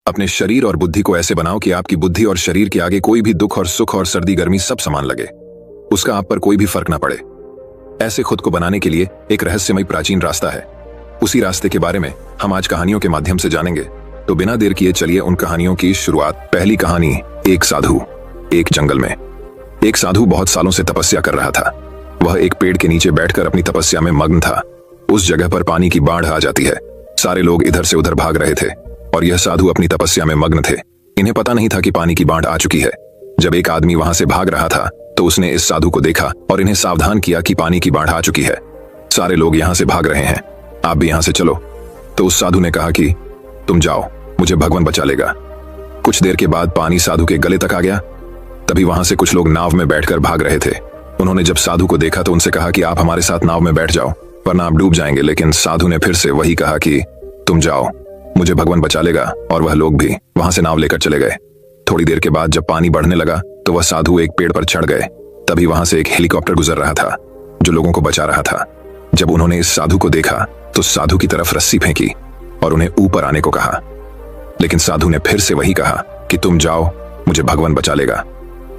अपने शरीर और बुद्धि को ऐसे बनाओ कि आपकी बुद्धि और शरीर के आगे कोई भी दुख और सुख और सर्दी गर्मी सब समान लगे, उसका आप पर कोई भी फर्क ना पड़े। ऐसे खुद को बनाने के लिए एक रहस्यमय प्राचीन रास्ता है। उसी रास्ते के बारे में हम आज कहानियों के माध्यम से जानेंगे। तो बिना देर किए चलिए उन कहानियों की शुरुआत। पहली कहानी, एक साधु। एक जंगल में एक साधु बहुत सालों से तपस्या कर रहा था। वह एक पेड़ के नीचे बैठकर अपनी तपस्या में मग्न था। उस जगह पर पानी की बाढ़ आ जाती है। सारे लोग इधर से उधर भाग रहे थे और यह साधु अपनी तपस्या में मग्न थे। इन्हें पता नहीं था कि पानी की बाढ़ आ चुकी है। जब एक आदमी वहां से भाग रहा था तो उसने इस साधु को देखा और इन्हें सावधान किया कि पानी की बाढ़ आ चुकी है। सारे लोग यहाँ से भाग रहे हैं, आप भी यहाँ से चलो। तो उस साधु ने कहा कि तुम जाओ, मुझे भगवान बचा लेगा। कुछ देर के बाद पानी साधु के गले तक आ गया। तभी वहां से कुछ लोग नाव में बैठकर भाग रहे थे। उन्होंने जब साधु को देखा तो उनसे कहा कि आप हमारे साथ नाव में बैठ जाओ, वरना आप डूब जाएंगे। लेकिन साधु ने फिर से वही कहा कि तुम जाओ, मुझे भगवान बचा लेगा। और वह लोग भी वहां से नाव लेकर चले गए। थोड़ी देर के बाद जब पानी बढ़ने लगा तो वह साधु एक पेड़ पर चढ़ गए। तभी वहां से एक हेलीकॉप्टर गुजर रहा था जो लोगों को बचा रहा था। जब उन्होंने इस साधु को देखा तो साधु की तरफ रस्सी फेंकी और उन्हें ऊपर आने को कहा। लेकिन साधु ने फिर से वही कहा कि तुम जाओ, मुझे भगवान बचा लेगा।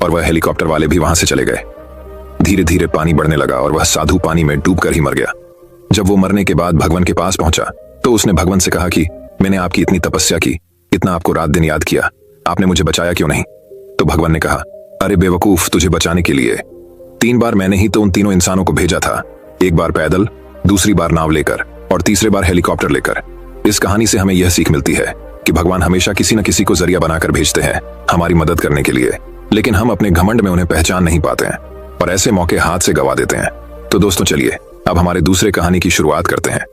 और वह हेलीकॉप्टर वाले भी वहां से चले गए। धीरे धीरे पानी बढ़ने लगा और वह साधु पानी में डूबकर ही मर गया। जब वो मरने के बाद भगवान के पास पहुंचा तो उसने भगवान से कहा कि मैंने आपकी इतनी तपस्या की, इतना आपको रात दिन याद किया, आपने मुझे बचाया क्यों नहीं? तो भगवान ने कहा, अरे बेवकूफ, तुझे बचाने के लिए 3 बार मैंने ही तो उन तीनों इंसानों को भेजा था। एक बार पैदल, दूसरी बार नाव लेकर और तीसरे बार हेलीकॉप्टर लेकर। इस कहानी से हमें यह सीख मिलती है कि भगवान हमेशा किसी न किसी को जरिया बनाकर भेजते हैं हमारी मदद करने के लिए, लेकिन हम अपने घमंड में उन्हें पहचान नहीं पाते हैं और ऐसे मौके हाथ से गवा देते हैं। तो दोस्तों चलिए अब हमारे दूसरे कहानी की शुरुआत करते हैं।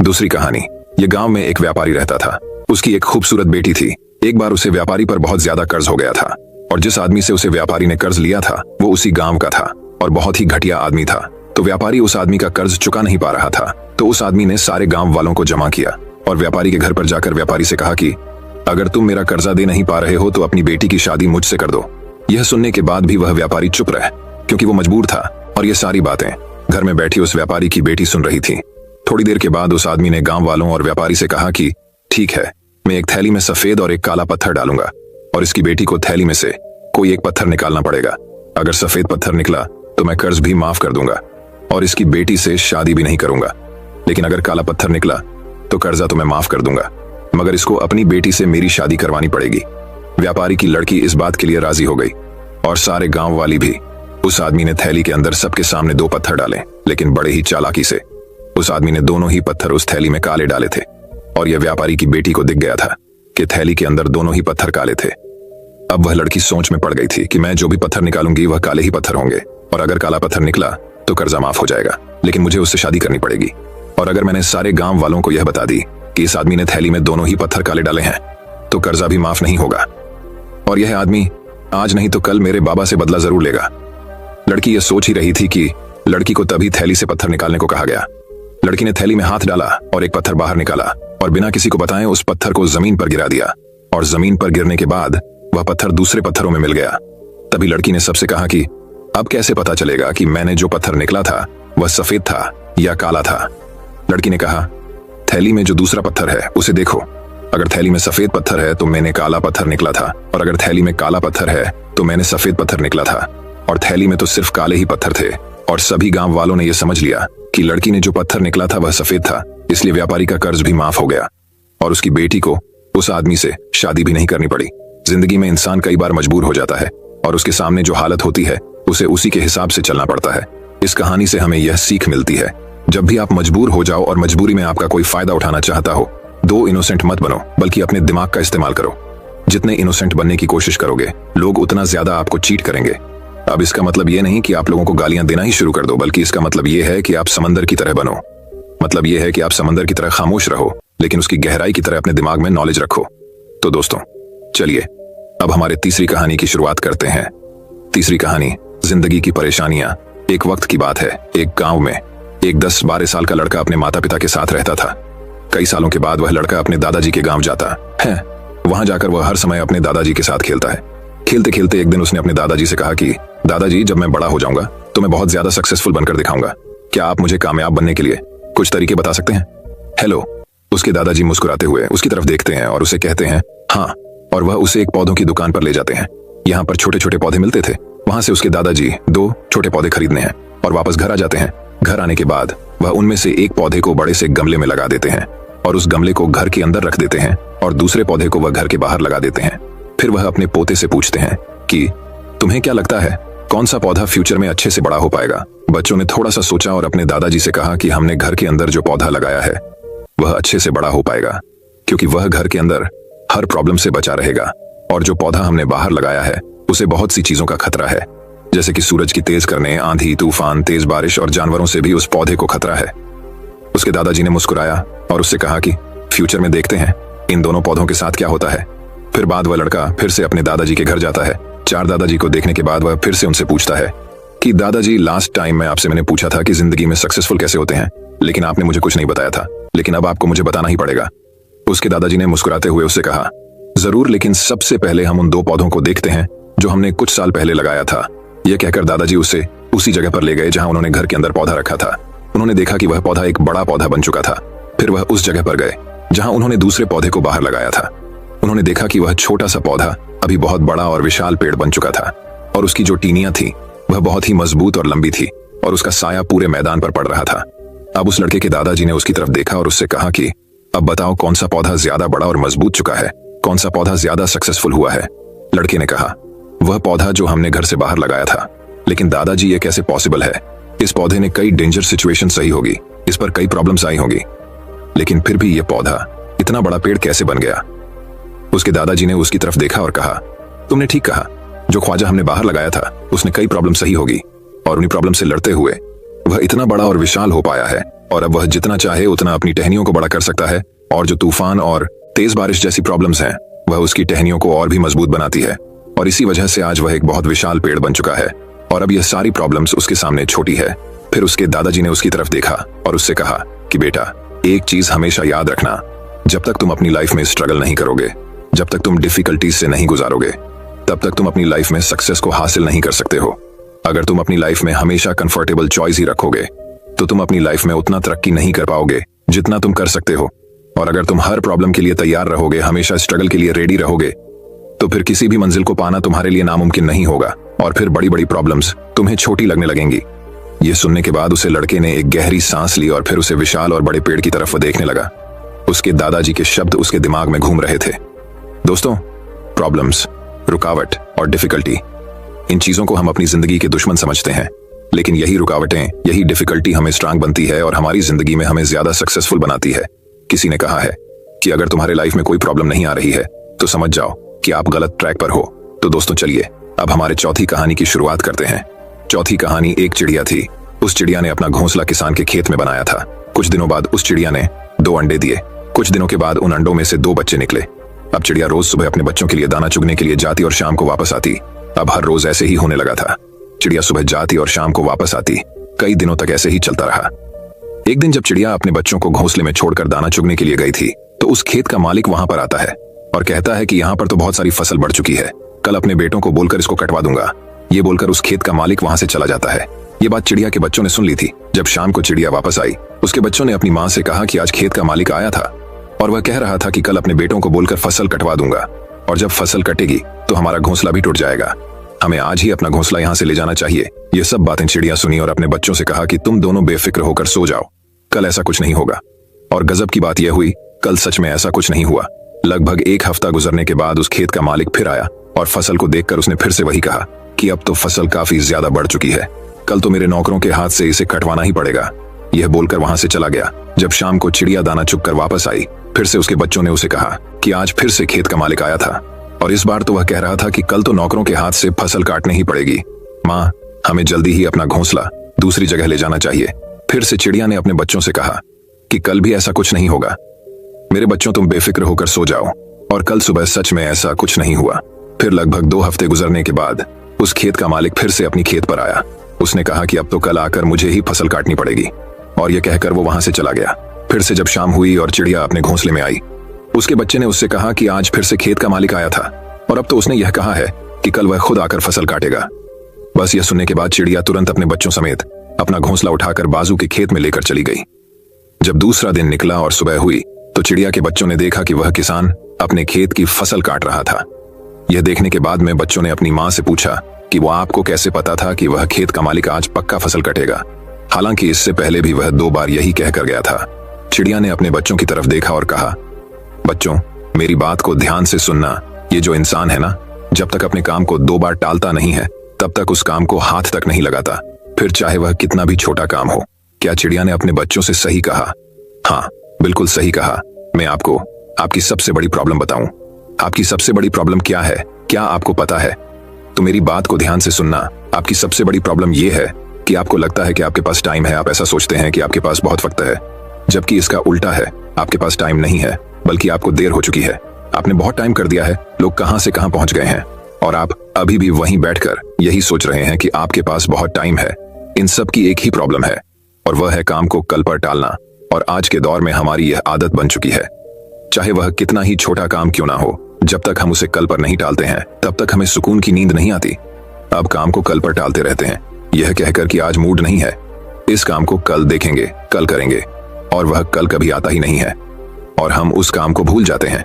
दूसरी कहानी, ये गांव में एक व्यापारी रहता था। उसकी एक खूबसूरत बेटी थी। एक बार उसे व्यापारी पर बहुत ज्यादा कर्ज हो गया था और जिस आदमी से उसे व्यापारी ने कर्ज लिया था वो उसी गांव का था और बहुत ही घटिया आदमी था। तो व्यापारी उस आदमी का कर्ज चुका नहीं पा रहा था। तो उस आदमी ने सारे गांव वालों को जमा किया और व्यापारी के घर पर जाकर व्यापारी से कहा कि अगर तुम मेरा कर्जा दे नहीं पा रहे हो तो अपनी बेटी की शादी मुझसे कर दो। यह सुनने के बाद भी वह व्यापारी चुप रहा क्योंकि वो मजबूर था और ये सारी बातें घर में बैठी उस व्यापारी की बेटी सुन रही थी। थोड़ी देर के बाद उस आदमी ने गांव वालों और व्यापारी से कहा कि ठीक है, मैं एक थैली में सफेद और एक काला पत्थर डालूंगा और इसकी बेटी को थैली में से कोई एक पत्थर निकालना पड़ेगा। अगर सफेद पत्थर निकला तो मैं कर्ज भी माफ कर दूंगा और इसकी बेटी से शादी भी नहीं करूंगा। लेकिन अगर काला पत्थर निकला तो कर्जा तो मैं माफ कर दूंगा, मगर इसको अपनी बेटी से मेरी शादी करवानी पड़ेगी। व्यापारी की लड़की इस बात के लिए राजी हो गई और सारे गांव वाली भी। उस आदमी ने थैली के अंदर सबके सामने 2 पत्थर डाले, लेकिन बड़े ही चालाकी से उस आदमी ने दोनों ही पत्थर उस थैली में काले डाले थे और यह व्यापारी की बेटी को दिख गया था कि थैली के अंदर दोनों ही पत्थर काले थे। अब वह लड़की सोच में पड़ गई थी कि मैं जो भी पत्थर निकालूंगी वह काले ही पत्थर होंगे और अगर काला पत्थर निकला तो कर्जा माफ हो जाएगा, लेकिन मुझे उससे शादी करनी पड़ेगी। और अगर मैंने सारे गांव वालों को यह बता दी कि इस आदमी ने थैली में दोनों ही पत्थर काले डाले हैं तो कर्जा भी माफ नहीं होगा और यह आदमी आज नहीं तो कल मेरे बाबा से बदला जरूर लेगा। लड़की यह सोच ही रही थी कि लड़की को तभी थैली से पत्थर निकालने को कहा गया। लड़की ने थैली में हाथ डाला और एक पत्थर बाहर निकाला और बिना किसी को बताए उस पत्थर को जमीन पर गिरा दिया और जमीन पर गिरने के बाद वह पत्थर दूसरे पत्थरों में मिल गया। तभी लड़की ने सबसे कहा कि अब कैसे पता चलेगा कि मैंने जो पत्थर निकला था वह सफेद था या काला था? लड़की ने कहा, थैली में जो दूसरा पत्थर है उसे देखो। अगर थैली में सफेद पत्थर है तो मैंने काला पत्थर निकला था और अगर थैली में काला पत्थर है तो मैंने सफेद पत्थर निकला था और थैली में तो सिर्फ काले ही पत्थर थे। और सभी गांव वालों ने यह समझ लिया कि लड़की ने जो पत्थर निकला था वह सफेद था, इसलिए व्यापारी का कर्ज भी माफ हो गया और उसकी बेटी को उस आदमी से शादी भी नहीं करनी पड़ी। जिंदगी में इंसान कई बार मजबूर हो जाता है और उसके सामने जो हालत होती है उसे उसी के हिसाब से चलना पड़ता है। इस कहानी से हमें यह सीख मिलती है, जब भी आप मजबूर हो जाओ और मजबूरी में आपका कोई फायदा उठाना चाहता हो, 2 इनोसेंट मत बनो, बल्कि अपने दिमाग का इस्तेमाल करो। जितने इनोसेंट बनने की कोशिश करोगे लोग उतना ज्यादा आपको चीट करेंगे। अब इसका मतलब यह नहीं कि आप लोगों को गालियां देना ही शुरू कर दो, बल्कि इसका मतलब यह है कि आप समंदर की तरह बनो। मतलब यह है कि आप समंदर की तरह खामोश रहो, लेकिन उसकी गहराई की तरह अपने दिमाग में नॉलेज रखो। तो दोस्तों चलिए अब हमारे तीसरी कहानी की शुरुआत करते हैं। तीसरी कहानी, जिंदगी की परेशानियां। एक वक्त की बात है, एक गांव में एक 10-12 साल का लड़का अपने माता पिता के साथ रहता था। कई सालों के बाद वह लड़का अपने दादाजी के गांव जाता है। वहां जाकर वह हर समय अपने दादाजी के साथ खेलता है। खेलते खेलते एक दिन उसने अपने दादाजी से कहा कि दादाजी, जब मैं बड़ा हो जाऊंगा तो मैं बहुत ज्यादा सक्सेसफुल बनकर दिखाऊंगा। क्या आप मुझे कामयाब बनने के लिए कुछ तरीके बता सकते हैं? हेलो, उसके दादाजी मुस्कुराते हुए उसकी तरफ देखते हैं और उसे कहते हैं हाँ, और वह उसे एक पौधों की दुकान पर ले जाते हैं। यहाँ पर छोटे छोटे पौधे मिलते थे। वहां से उसके दादाजी 2 छोटे पौधे खरीदने हैं और वापस घर आ जाते हैं। घर आने के बाद वह उनमें से एक पौधे को बड़े से गमले में लगा देते हैं और उस गमले को घर के अंदर रख देते हैं और दूसरे पौधे को वह घर के बाहर लगा देते हैं। फिर वह अपने पोते से पूछते हैं कि तुम्हें क्या लगता है कौन सा पौधा फ्यूचर में अच्छे से बड़ा हो पाएगा? बच्चों ने थोड़ा सा सोचा और अपने दादाजी से कहा कि हमने घर के अंदर जो पौधा लगाया है वह अच्छे से बड़ा हो पाएगा, क्योंकि वह घर के अंदर हर प्रॉब्लम से बचा रहेगा। और जो पौधा हमने बाहर लगाया है उसे बहुत सी चीजों का खतरा है, जैसे कि सूरज की तेज करने, आंधी, तूफान, तेज बारिश और जानवरों से भी उस पौधे को खतरा है। उसके दादाजी ने मुस्कुराया और उससे कहा कि फ्यूचर में देखते हैं इन दोनों पौधों के साथ क्या होता है। फिर बाद वह लड़का फिर से अपने दादाजी के घर जाता है। 4 दादाजी को देखने के बाद वह फिर से उनसे पूछता है कि दादाजी, लास्ट टाइम मैं आपसे मैंने पूछा था कि जिंदगी में सक्सेसफुल कैसे होते हैं, लेकिन आपने मुझे कुछ नहीं बताया था, लेकिन अब आपको मुझे बताना ही पड़ेगा। उसके दादाजी ने मुस्कुराते हुए उससे कहा, जरूर, लेकिन सबसे पहले हम उन 2 पौधों को देखते हैं जो हमने कुछ साल पहले लगाया था। यह कहकर दादाजी उसे उसी जगह पर ले गए जहां उन्होंने घर के अंदर पौधा रखा था। उन्होंने देखा कि वह पौधा एक बड़ा पौधा बन चुका था। फिर वह उस जगह पर गए जहां उन्होंने दूसरे पौधे को बाहर लगाया था। उन्होंने देखा कि वह छोटा सा पौधा अभी बहुत बड़ा और विशाल पेड़ बन चुका था और उसकी जो टीनियां थी वह बहुत ही मजबूत और लंबी थी और उसका साया पूरे मैदान पर पड़ रहा था। अब उस लड़के के दादाजी ने उसकी तरफ देखा और उससे कहा कि अब बताओ कौन सा पौधा ज्यादा बड़ा और मजबूत चुका है, कौन सा पौधा ज्यादा सक्सेसफुल हुआ है। लड़के ने कहा, वह पौधा जो हमने घर से बाहर लगाया था। लेकिन दादाजी, ये कैसे पॉसिबल है? इस पौधे ने कई डेंजर सिचुएशन सही होगी, इस पर कई प्रॉब्लम्स आई होगी, लेकिन फिर भी यह पौधा इतना बड़ा पेड़ कैसे बन गया? उसके दादाजी ने उसकी तरफ देखा और कहा, तुमने ठीक कहा, जो ख्वाजा हमने बाहर लगाया था उसने कई प्रॉब्लम सही होगी और उन्हीं प्रॉब्लम से लड़ते हुए वह इतना बड़ा और विशाल हो पाया है और अब वह जितना चाहे उतना अपनी टहनियों को बड़ा कर सकता है। और जो तूफान और तेज बारिश जैसी प्रॉब्लम्स हैं वह उसकी टहनियों को और भी मजबूत बनाती है और इसी वजह से आज वह एक बहुत विशाल पेड़ बन चुका है और अब यह सारी प्रॉब्लम्स उसके सामने छोटी है। फिर उसके दादाजी ने उसकी तरफ देखा और उससे कहा कि बेटा, एक चीज हमेशा याद रखना, जब तक तुम अपनी लाइफ में स्ट्रगल नहीं करोगे, जब तक तुम डिफिकल्टीज से नहीं गुजारोगे, तब तक तुम अपनी लाइफ में सक्सेस को हासिल नहीं कर सकते हो। अगर तुम अपनी लाइफ में हमेशा कंफर्टेबल चॉइस ही रखोगे तो तुम अपनी लाइफ में उतना तरक्की नहीं कर पाओगे जितना तुम कर सकते हो। और अगर तुम हर प्रॉब्लम के लिए तैयार रहोगे, हमेशा स्ट्रगल के लिए रेडी रहोगे, तो फिर किसी भी मंजिल को पाना तुम्हारे लिए नामुमकिन नहीं होगा और फिर बड़ी बड़ी प्रॉब्लम्स तुम्हें छोटी लगने लगेंगी। यह सुनने के बाद उसे लड़के ने एक गहरी सांस ली और फिर उसे विशाल और बड़े पेड़ की तरफ देखने लगा। उसके दादाजी के शब्द उसके दिमाग में घूम रहे थे। दोस्तों, प्रॉब्लम्स, रुकावट और डिफिकल्टी, इन चीजों को हम अपनी जिंदगी के दुश्मन समझते हैं, लेकिन यही रुकावटें, यही डिफिकल्टी हमें स्ट्रांग बनती है और हमारी जिंदगी में हमें ज्यादा सक्सेसफुल बनाती है। किसी ने कहा है कि अगर तुम्हारे लाइफ में कोई प्रॉब्लम नहीं आ रही है तो समझ जाओ कि आप गलत ट्रैक पर हो। तो दोस्तों, चलिए अब हमारे चौथी कहानी की शुरुआत करते हैं। चौथी कहानी, एक चिड़िया थी। उस चिड़िया ने अपना घोंसला किसान के खेत में बनाया था। कुछ दिनों बाद उस चिड़िया ने 2 अंडे दिए। कुछ दिनों के बाद उन अंडों में से 2 बच्चे निकले। अब चिड़िया रोज सुबह अपने बच्चों के लिए दाना चुगने के लिए जाती और शाम को वापस आती। अब हर रोज ऐसे ही होने लगा था। चिड़िया सुबह जाती और शाम को वापस आती। कई दिनों तक ऐसे ही चलता रहा। एक दिन जब चिड़िया अपने बच्चों को घोंसले में छोड़कर दाना चुगने के लिए गई थी तो उस खेत का मालिक वहां पर आता है और कहता है कि यहाँ पर तो बहुत सारी फसल बढ़ चुकी है, कल अपने बेटों को बोलकर इसको कटवा दूंगा। ये बोलकर उस खेत का मालिक वहां से चला जाता है। ये बात चिड़िया के बच्चों ने सुन ली थी। जब शाम को चिड़िया वापस आई, उसके बच्चों ने अपनी माँ से कहा कि आज खेत का मालिक आया था और वह कह रहा था कि कल अपने बेटों को बोलकर फसल कटवा दूंगा और जब फसल कटेगी तो हमारा घोंसला भी टूट जाएगा। हमें आज ही अपना घोंसला यहाँ से ले जाना चाहिए। ये सब बातें चिड़िया सुनी और अपने बच्चों से कहा कि तुम दोनों बेफिक्र होकर सो जाओ, कल ऐसा कुछ नहीं होगा। और गजब की बात यह हुई, कल सच में ऐसा कुछ नहीं हुआ। लगभग 1 हफ्ता गुजरने के बाद उस खेत का मालिक फिर आया और फसल को देखकर उसने फिर से वही कहा कि अब तो फसल काफी ज्यादा बढ़ चुकी है, कल तो मेरे नौकरों के हाथ से इसे कटवाना ही पड़ेगा। यह बोलकर वहां से चला गया। जब शाम को चिड़िया दाना चुगकर वापस आई, फिर से उसके बच्चों ने उसे कहा कि आज फिर से खेत का मालिक आया था और इस बार तो वह कह रहा था कि कल तो नौकरों के हाथ से फसल काटनी ही पड़ेगी। माँ, हमें जल्दी ही अपना घोंसला दूसरी जगह ले जाना चाहिए। फिर से चिड़िया ने अपने बच्चों से कहा कि कल भी ऐसा कुछ नहीं होगा। मेरे बच्चों, तुम बेफिक्र होकर सो जाओ। और कल सुबह सच में ऐसा कुछ नहीं हुआ। फिर लगभग 2 हफ्ते गुजरने के बाद उस खेत का मालिक फिर से अपनी खेत पर आया। उसने कहा कि अब तो कल आकर मुझे ही फसल काटनी पड़ेगी और यह कहकर वो वहां से चला गया। फिर से जब शाम हुई और चिड़िया अपने घोंसले में आई, उसके बच्चे ने उससे कहा कि आज फिर से खेत का मालिक आया था और अब तो उसने यह कहा है कि कल वह खुद आकर फसल काटेगा। बस यह सुनने के बाद चिड़िया तुरंत अपने बच्चों समेत अपना घोंसला उठाकर बाजू के खेत में लेकर चली गई। जब दूसरा दिन निकला और सुबह हुई तो चिड़िया के बच्चों ने देखा कि वह किसान अपने खेत की फसल काट रहा था। यह देखने के बाद में बच्चों ने अपनी माँ से पूछा कि वह आपको कैसे पता था कि वह खेत का मालिक आज पक्का फसल कटेगा। हालांकि इससे पहले भी वह 2 बार यही कहकर गया था। चिड़िया ने अपने बच्चों की तरफ देखा और कहा, बच्चों, मेरी बात को ध्यान से सुनना। ये जो इंसान है ना, जब तक अपने काम को 2 बार टालता नहीं है तब तक उस काम को हाथ तक नहीं लगाता, फिर चाहे वह कितना भी छोटा काम हो। क्या चिड़िया ने अपने बच्चों से सही कहा? हाँ, बिल्कुल सही कहा। मैं आपको आपकी सबसे बड़ी प्रॉब्लम बताऊं। आपकी सबसे बड़ी प्रॉब्लम क्या है, क्या आपको पता है? तो मेरी बात को ध्यान से सुनना। आपकी सबसे बड़ी प्रॉब्लम यह है कि आपको लगता है कि आपके पास टाइम है। आप ऐसा सोचते हैं कि आपके पास बहुत वक्त है, जबकि इसका उल्टा है। आपके पास टाइम नहीं है, बल्कि आपको देर हो चुकी है। आपने बहुत टाइम कर दिया है। लोग कहां से कहां पहुंच गए हैं और आप अभी भी वहीं बैठकर यही सोच रहे हैं कि आपके पास बहुत टाइम है। इन सब की एक ही प्रॉब्लम है और वह है काम को कल पर टालना। और आज के दौर में हमारी यह आदत बन चुकी है। चाहे वह कितना ही छोटा काम क्यों ना हो, जब तक हम उसे कल पर नहीं टालते हैं तब तक हमें सुकून की नींद नहीं आती। अब काम को कल पर टालते रहते हैं, यह कहकर कि आज मूड नहीं है, इस काम को कल देखेंगे, कल करेंगे, और वह कल कभी आता ही नहीं है। और हम उस काम को भूल जाते हैं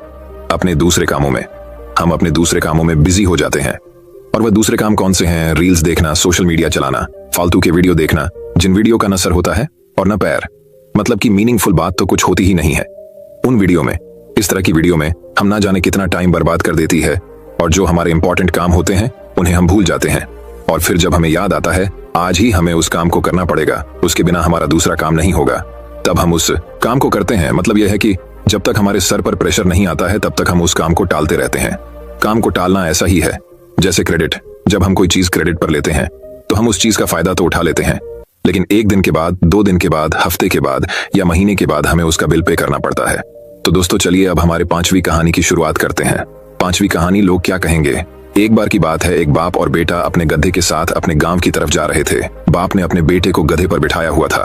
अपने दूसरे कामों में। हम अपने दूसरे कामों में बिजी हो जाते हैं। और वह दूसरे काम कौन से हैं? रील्स देखना, सोशल मीडिया चलाना, फालतू के वीडियो देखना, जिन वीडियो का न सर होता है और न पैर। मतलब कि मीनिंगफुल बात तो कुछ होती ही नहीं है उन वीडियो में। इस तरह की वीडियो में हम ना जाने कितना टाइम बर्बाद कर देती है, और जो हमारे इंपॉर्टेंट काम होते हैं उन्हें हम भूल जाते हैं। और फिर जब हमें याद आता है आज ही हमें उस काम को करना पड़ेगा, उसके बिना हमारा दूसरा काम नहीं होगा, तब हम उस काम को करते हैं। मतलब यह है कि जब तक हमारे सर पर प्रेशर नहीं आता है तब तक हम उस काम को टालते रहते हैं। काम को टालना ऐसा ही है जैसे क्रेडिट। जब हम कोई चीज क्रेडिट पर लेते हैं तो हम उस चीज का फायदा तो उठा लेते हैं, लेकिन 1 दिन के बाद, 2 दिन के बाद, हफ्ते के बाद या महीने के बाद हमें उसका बिल पे करना पड़ता है। तो दोस्तों चलिए अब हमारे 5वीं कहानी की शुरुआत करते हैं। 5वीं कहानी, लोग क्या कहेंगे। एक बार की बात है, एक बाप और बेटा अपने गधे के साथ अपने गांव की तरफ जा रहे थे। बाप ने अपने बेटे को गधे पर बिठाया हुआ था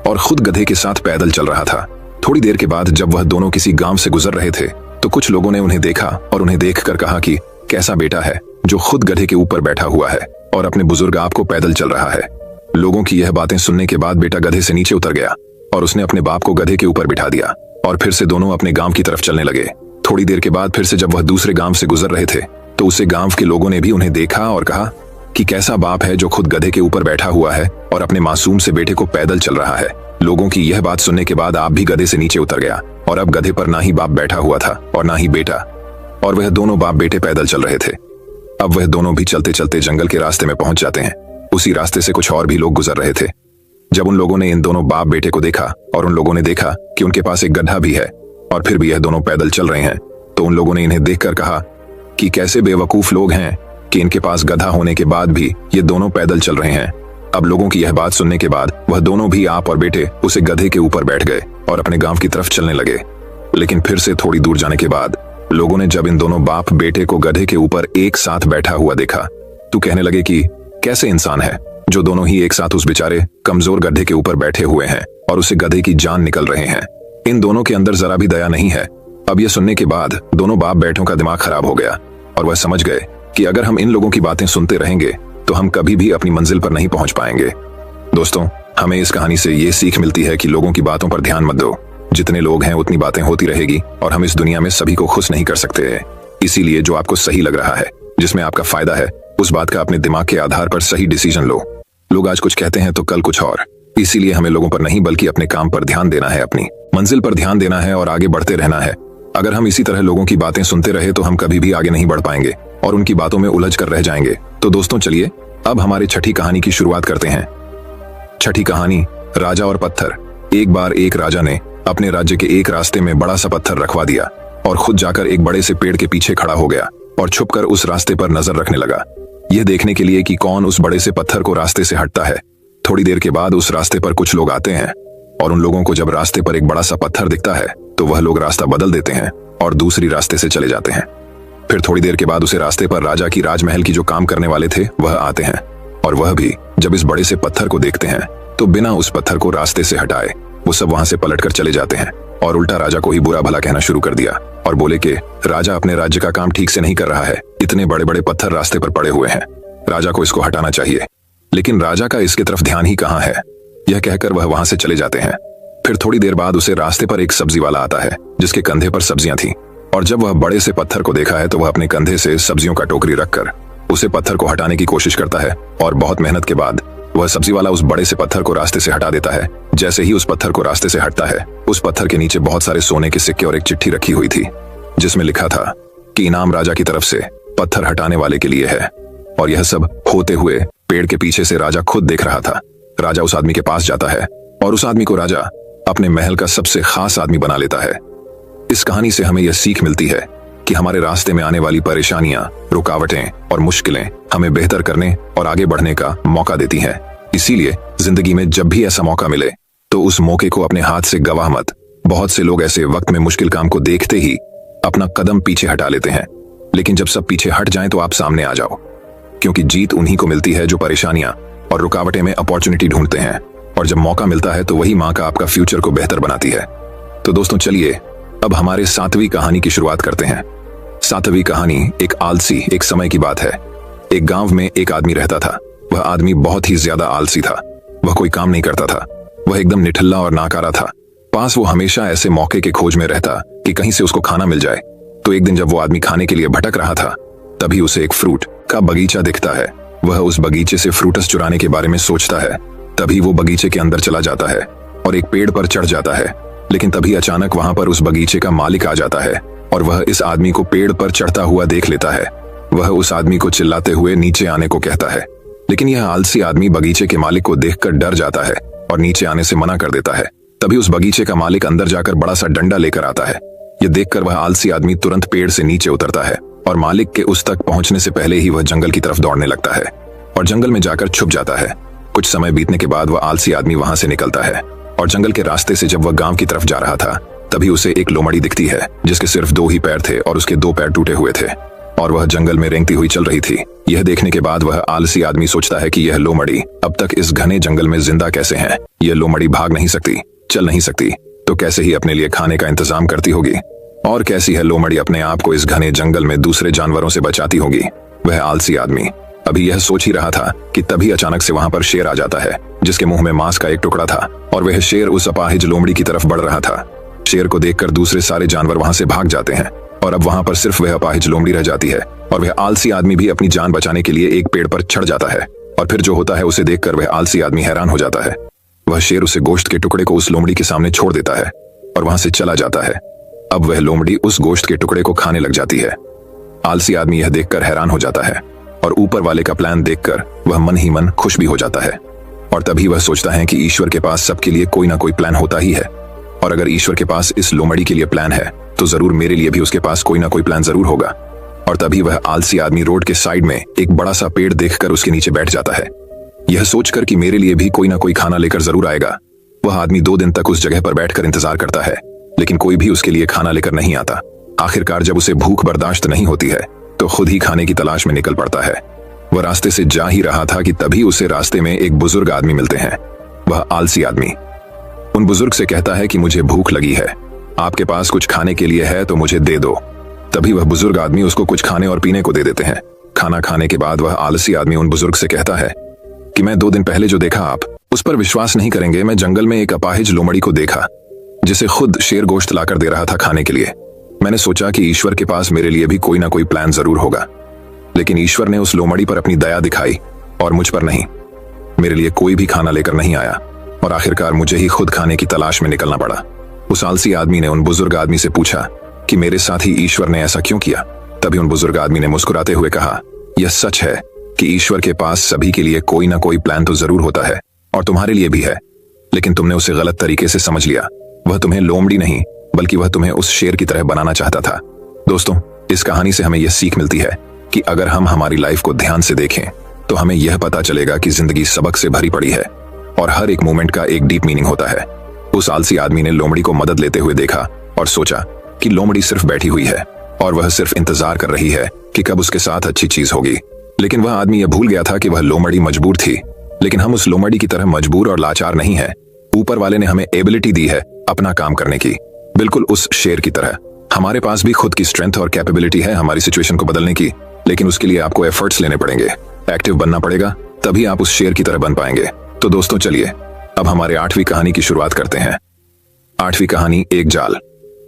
और खुद गधे के साथ पैदल चल रहा था। थोड़ी देर के बाद जब वह दोनों किसी गांव से गुजर रहे थे तो कुछ लोगों ने उन्हें देखा और उन्हें देखकर कहा कि कैसा बेटा है जो खुद गधे के ऊपर बैठा हुआ है और अपने बुजुर्ग आप को पैदल चल रहा है। लोगों की यह बातें सुनने के बाद बेटा गधे से नीचे उतर गया और उसने अपने बाप को गधे के ऊपर बिठा दिया और फिर से दोनों अपने गांव की तरफ चलने लगे। थोड़ी देर के बाद फिर से जब वह दूसरे गांव से गुजर रहे थे तो उसे गांव के लोगों ने भी उन्हें देखा और कहा कि कैसा बाप है जो खुद गधे के ऊपर बैठा हुआ है और अपने मासूम से बेटे को पैदल चल रहा है। लोगों की यह बात सुनने के बाद आप भी गधे से नीचे उतर गया और अब गधे पर ना ही बाप बैठा हुआ था और ना ही बेटा, और वह दोनों बाप बेटे पैदल चल रहे थे। अब वह दोनों भी चलते चलते जंगल के रास्ते में पहुंच जाते हैं। उसी रास्ते से कुछ और भी लोग गुजर रहे थे। जब उन लोगों ने इन दोनों बाप बेटे को देखा और उन लोगों ने देखा कि उनके पास एक गधा भी है और फिर भी यह दोनों पैदल चल रहे हैं, तो उन लोगों ने इन्हें देखकर कहा कि कैसे बेवकूफ लोग हैं कि इनके पास गधा होने के बाद भी ये दोनों पैदल चल रहे हैं। अब लोगों की यह बात सुनने के बाद वह दोनों भी, आप और बेटे, उसे गधे के ऊपर बैठ गए और अपने गांव की तरफ चलने लगे। लेकिन फिर से थोड़ी दूर जाने के बाद लोगों ने जब इन दोनों बाप बेटे को गधे के ऊपर एक साथ बैठा हुआ देखा तो कहने लगे कि कैसे इंसान है जो दोनों ही एक साथ उस बेचारे कमजोर गधे के ऊपर बैठे हुए हैं और उसे गधे की जान निकल रहे हैं। इन दोनों के अंदर जरा भी दया नहीं है। अब यह सुनने के बाद दोनों बाप बेटों का दिमाग खराब हो गया और वह समझ गए कि अगर हम इन लोगों की बातें सुनते रहेंगे तो हम कभी भी अपनी मंजिल पर नहीं पहुंच पाएंगे। दोस्तों, हमें इस कहानी से ये सीख मिलती है कि लोगों की बातों पर ध्यान मत दो। जितने लोग हैं उतनी बातें होती रहेगी और हम इस दुनिया में सभी को खुश नहीं कर सकते। इसीलिए जो आपको सही लग रहा है, जिसमें आपका फायदा है, उस बात का अपने दिमाग के आधार पर सही डिसीजन लो। लोग आज कुछ कहते हैं तो कल कुछ और। इसीलिए हमें लोगों पर नहीं बल्कि अपने काम पर ध्यान देना है, अपनी मंजिल पर ध्यान देना है और आगे बढ़ते रहना है। अगर हम इसी तरह लोगों की बातें सुनते रहे तो हम कभी भी आगे नहीं बढ़ पाएंगे और उनकी बातों में उलझ कर रह जाएंगे। तो दोस्तों चलिए अब हमारी छठी कहानी की शुरुआत करते हैं। छठी कहानी, राजा और पत्थर। एक बार एक राजा ने अपने राज्य के एक रास्ते में बड़ा सा पत्थर रखवा दिया और खुद जाकर एक बड़े से पेड़ के पीछे खड़ा हो गया और छुपकर उस रास्ते पर नजर रखने लगा, यह देखने के लिए कि कौन उस बड़े से पत्थर को रास्ते से हटता है। थोड़ी देर के बाद उस रास्ते पर कुछ लोग आते हैं और उन लोगों को जब रास्ते पर एक बड़ा सा पत्थर दिखता है तो वह लोग रास्ता बदल देते हैं और दूसरी रास्ते से चले जाते हैं। फिर थोड़ी देर के बाद उसे रास्ते पर राजा की राजमहल की जो काम करने वाले थे वह आते हैं और वह भी जब इस बड़े से पत्थर को देखते हैं तो बिना उस पत्थर को रास्ते से हटाए वो सब वहां से पलटकर चले जाते हैं और उल्टा राजा को ही बुरा भला कहना शुरू कर दिया और बोले कि राजा अपने राज्य का काम ठीक से नहीं कर रहा है, इतने बड़े बड़े पत्थर रास्ते पर पड़े हुए हैं, राजा को इसको हटाना चाहिए। लेकिन राजा का इसके तरफ ध्यान ही कहाँ है। यह कहकर वह वहां से चले जाते हैं। फिर थोड़ी देर बाद उसे रास्ते पर एक सब्जी वाला आता है जिसके कंधे पर सब्जियां थी। और जब वह बड़े से पत्थर को देखा है तो वह अपने कंधे से सब्जियों का टोकरी रखकर उसे पत्थर को हटाने की कोशिश करता है और बहुत मेहनत के बाद वह सब्जी वाला उस बड़े से पत्थर को रास्ते से हटा देता है। जैसे ही उस पत्थर को रास्ते से हटता है, उस पत्थर के नीचे बहुत सारे सोने के सिक्के और एक चिट्ठी रखी हुई थी जिसमें लिखा था कि इनाम राजा की तरफ से पत्थर हटाने वाले के लिए है। और यह सब होते हुए पेड़ के पीछे से राजा खुद देख रहा था। राजा उस आदमी के पास जाता है और उस आदमी को राजा अपने महल का सबसे खास आदमी बना लेता है। इस कहानी से हमें यह सीख मिलती है कि हमारे रास्ते में आने वाली परेशानियां, रुकावटें और मुश्किलें हमें बेहतर करने और आगे बढ़ने का मौका देती हैं। इसीलिए जिंदगी में जब भी ऐसा मौका मिले तो उस मौके को अपने हाथ से गवा मत। बहुत से लोग ऐसे वक्त में मुश्किल काम को देखते ही अपना कदम पीछे हटा लेते हैं, लेकिन जब सब पीछे हट जाएं तो आप सामने आ जाओ, क्योंकि जीत उन्हीं को मिलती है जो परेशानियां और रुकावटें में अपॉर्चुनिटी ढूंढते हैं। और जब मौका मिलता है तो वही मौका आपका फ्यूचर को बेहतर बनाती है। तो दोस्तों चलिए अब हमारे 7वीं कहानी की शुरुआत करते हैं। 7वीं कहानी एक आलसी एक समय की बात है। एक गांव में एक आदमी रहता था। वह आदमी बहुत ही ज्यादा आलसी था। वह कोई काम नहीं करता था। वह एकदम निठल्ला और नाकारा था। पास वो हमेशा ऐसे मौके के खोज में रहता कि कहीं से उसको खाना मिल जाए। तो एक दिन जब वो आदमी खाने के लिए भटक रहा था, तभी उसे एक फ्रूट का बगीचा दिखता है। वह उस बगीचे से फ्रूटस चुराने के बारे में सोचता है। तभी वो बगीचे के अंदर चला जाता है और एक पेड़ पर चढ़ जाता है। लेकिन तभी अचानक वहां पर उस बगीचे का मालिक आ जाता है और वह इस आदमी को पेड़ पर चढ़ता हुआ देख लेता है। वह उस आदमी को चिल्लाते हुए नीचे आने को कहता है, लेकिन यह आलसी आदमी बगीचे के मालिक को देखकर डर जाता है और नीचे आने से मना कर देता है। तभी उस बगीचे का मालिक अंदर जाकर बड़ा सा डंडा लेकर आता है। यह देखकर वह आलसी आदमी तुरंत पेड़ से नीचे उतरता है और मालिक के उस तक पहुंचने से पहले ही वह जंगल की तरफ दौड़ने लगता है और जंगल में जाकर छुप जाता है। कुछ समय बीतने के बाद वह आलसी आदमी वहां से निकलता है और जंगल के रास्ते से जब वह गांव की तरफ जा रहा था, तभी उसे एक लोमड़ी दिखती है जिसके सिर्फ 2 ही पैर थे और उसके 2 पैर टूटे हुए थे और वह जंगल में रेंगती हुई चल रही थी। यह देखने के बाद वह आलसी आदमी सोचता है कि यह लोमड़ी अब तक इस घने जंगल में जिंदा कैसे है। यह लोमड़ी भाग नहीं सकती, चल नहीं सकती, तो कैसे ही अपने लिए खाने का इंतजाम करती होगी, और कैसी है लोमड़ी अपने आप को इस घने जंगल में दूसरे जानवरों से बचाती होगी। वह आलसी आदमी अभी यह सोच ही रहा था कि तभी अचानक से वहां पर शेर आ जाता है जिसके मुंह में मांस का एक टुकड़ा था और वह शेर उस अपाहिज लोमड़ी की तरफ बढ़ रहा था। शेर को देखकर दूसरे सारे जानवर वहां से भाग जाते हैं और अब वहां पर सिर्फ वह अपाहिज लोमड़ी रह जाती है और वह आलसी आदमी भी अपनी जान बचाने के लिए एक पेड़ पर चढ़ जाता है। और फिर जो होता है उसे देखकर वह आलसी आदमी हैरान हो जाता है। वह शेर उसे गोश्त के टुकड़े को उस लोमड़ी के सामने छोड़ देता है और वहां से चला जाता है। अब वह लोमड़ी उस गोश्त के टुकड़े को खाने लग जाती है। आलसी आदमी यह देखकर हैरान हो जाता है और ऊपर वाले का प्लान देखकर वह मन ही मन खुश भी हो जाता है। और तभी वह सोचता है कि ईश्वर के पास सबके लिए कोई ना कोई प्लान होता ही है, और अगर ईश्वर के पास इस लोमड़ी के लिए प्लान है तो जरूर मेरे लिए भी उसके पास कोई ना कोई प्लान जरूर होगा। और तभी वह आलसी आदमी रोड के साइड में एक बड़ा सा पेड़ देखकर उसके नीचे बैठ जाता है, यह सोचकर कि मेरे लिए भी कोई ना कोई खाना लेकर जरूर आएगा। वह आदमी 2 दिन तक उस जगह पर बैठकर इंतजार करता है, लेकिन कोई भी उसके लिए खाना लेकर नहीं आता। आखिरकार जब उसे भूख बर्दाश्त नहीं होती है तो खुद ही खाने की तलाश में निकल पड़ता है। वह रास्ते से जा ही रहा था कि तभी उसे रास्ते में एक बुजुर्ग आदमी मिलते हैं। वह आलसी आदमी उन बुजुर्ग से कहता है कि मुझे भूख लगी है, आपके पास कुछ खाने के लिए है तो मुझे दे दो। तभी वह बुजुर्ग आदमी उसको कुछ खाने और पीने को दे देते हैं। खाना खाने के बाद वह आलसी आदमी उन बुजुर्ग से कहता है कि मैं 2 दिन पहले जो देखा आप उस पर विश्वास नहीं करेंगे। मैं जंगल में एक अपाहिज लोमड़ी को देखा जिसे खुद शेर गोश्त लाकर दे रहा था खाने के लिए। मैंने सोचा कि ईश्वर के पास मेरे लिए भी कोई ना कोई प्लान जरूर होगा, लेकिन ईश्वर ने उस लोमड़ी पर अपनी दया दिखाई और मुझ पर नहीं। मेरे लिए कोई भी खाना लेकर नहीं आया और आखिरकार मुझे ही खुद खाने की तलाश में निकलना पड़ा। उस आलसी आदमी ने उन बुजुर्ग आदमी से पूछा कि मेरे साथ ही ईश्वर ने ऐसा क्यों किया। तभी उन बुजुर्ग आदमी ने मुस्कुराते हुए कहा, यह सच है कि ईश्वर के पास सभी के लिए कोई ना कोई प्लान तो जरूर होता है और तुम्हारे लिए भी है, लेकिन तुमने उसे गलत तरीके से समझ लिया। वह तुम्हें लोमड़ी नहीं बल्कि वह तुम्हें उस शेर की तरह बनाना चाहता था। दोस्तों, इस कहानी से हमें यह सीख मिलती है कि अगर हम हमारी लाइफ को ध्यान से देखें तो हमें यह पता चलेगा कि जिंदगी सबक से भरी पड़ी है और हर एक मोमेंट का एक डीप मीनिंग होता है। उस आलसी आदमी ने लोमड़ी को मदद लेते हुए देखा और सोचा कि लोमड़ी सिर्फ बैठी हुई है और वह सिर्फ इंतजार कर रही है कि कब उसके साथ अच्छी चीज होगी। लेकिन वह आदमी यह भूल गया था कि वह लोमड़ी मजबूर थी, लेकिन हम उस लोमड़ी की तरह मजबूर और लाचार नहीं है। ऊपर वाले ने हमें एबिलिटी दी है अपना काम करने की, बिल्कुल उस शेर की तरह। हमारे पास भी खुद की स्ट्रेंथ और कैपेबिलिटी है हमारी सिचुएशन को बदलने की, लेकिन उसके लिए आपको एफर्ट्स लेने पड़ेंगे, एक्टिव बनना पड़ेगा, तभी आप उस शेर की तरह बन पाएंगे। तो दोस्तों चलिए अब हमारे 8वीं कहानी की शुरुआत करते हैं। 8वीं कहानी एक जाल।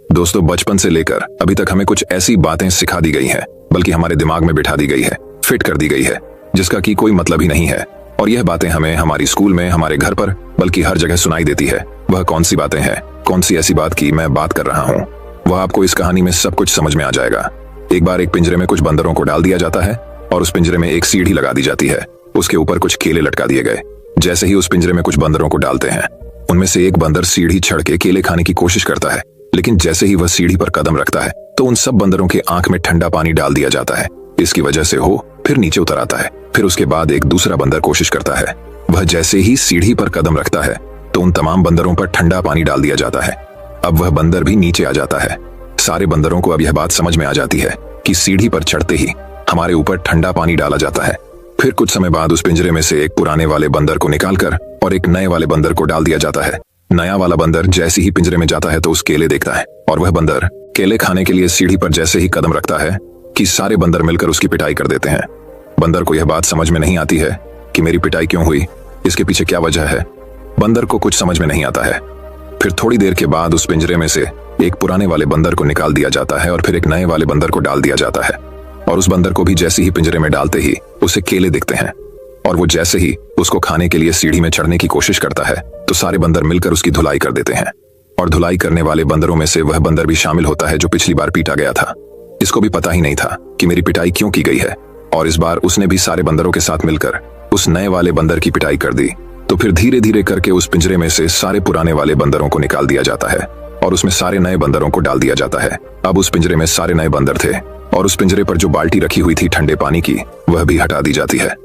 दोस्तों, बचपन से लेकर अभी तक हमें कुछ ऐसी बातें सिखा दी गई हैं, बल्कि हमारे दिमाग में बिठा दी गई है, फिट कर दी गई है, जिसका कि कोई मतलब ही नहीं है। और यह बातें हमें हमारी स्कूल में, हमारे घर पर, बल्कि हर जगह सुनाई देती है। वह कौन सी बातें हैं, कौन सी ऐसी बात की मैं बात कर रहा हूँ, वह आपको इस कहानी में सब कुछ समझ में आ जाएगा। एक बार एक पिंजरे में कुछ बंदरों को डाल दिया जाता है और उस पिंजरे में एक सीढ़ी लगा दी जाती है। उसके ऊपर कुछ केले लटका दिए गए। जैसे ही उस पिंजरे में कुछ बंदरों को डालते हैं, उनमें से एक बंदर सीढ़ी चढ़ के केले खाने की कोशिश करता है, लेकिन जैसे ही वह सीढ़ी पर कदम रखता है तो उन सब बंदरों के आंख में ठंडा पानी डाल दिया जाता है। इसकी वजह से वो फिर नीचे उतर आता है। फिर उसके बाद एक दूसरा बंदर कोशिश करता है। वह जैसे ही सीढ़ी पर कदम रखता है तो उन तमाम बंदरों पर ठंडा पानी डाल दिया जाता है। अब वह बंदर भी नीचे आ जाता है। सारे बंदरों को अब यह बात समझ में आ जाती है कि सीढ़ी पर चढ़ते ही हमारे ऊपर ठंडा पानी डाला जाता है। फिर कुछ समय बाद उस पिंजरे में से एक पुराने वाले बंदर को निकालकर और एक नए वाले बंदर को डाल दिया जाता है। नया वाला बंदर जैसे ही पिंजरे में जाता है तो उस केले देखता है और वह बंदर केले खाने के लिए सीढ़ी पर जैसे ही कदम रखता है कि सारे बंदर मिलकर उसकी पिटाई कर देते हैं। बंदर को यह बात समझ में नहीं आती है कि मेरी पिटाई क्यों हुई, इसके पीछे क्या वजह है। बंदर को कुछ समझ में नहीं आता है। फिर थोड़ी देर के बाद उस पिंजरे में से एक पुराने वाले बंदर को निकाल दिया जाता है और फिर एक नए वाले बंदर को डाल दिया जाता है। और उस बंदर को भी जैसे ही पिंजरे में डालते ही उसे केले दिखते हैं और वो जैसे ही उसको खाने के लिए सीढ़ी में चढ़ने की कोशिश करता है तो सारे बंदर मिलकर उसकी धुलाई कर देते हैं। और धुलाई करने वाले बंदरों में से वह बंदर भी शामिल होता है जो पिछली बार पीटा गया था। इसको भी पता ही नहीं था कि मेरी पिटाई क्यों की गई है, और इस बार उसने भी सारे बंदरों के साथ मिलकर उस नए वाले बंदर की पिटाई कर दी। तो फिर धीरे धीरे करके उस पिंजरे में से सारे पुराने वाले बंदरों को निकाल दिया जाता है और उसमें सारे नए बंदरों को डाल दिया जाता है। अब उस पिंजरे में सारे नए बंदर थे और उस पिंजरे पर जो बाल्टी रखी हुई थी ठंडे पानी की, वह भी हटा दी जाती है।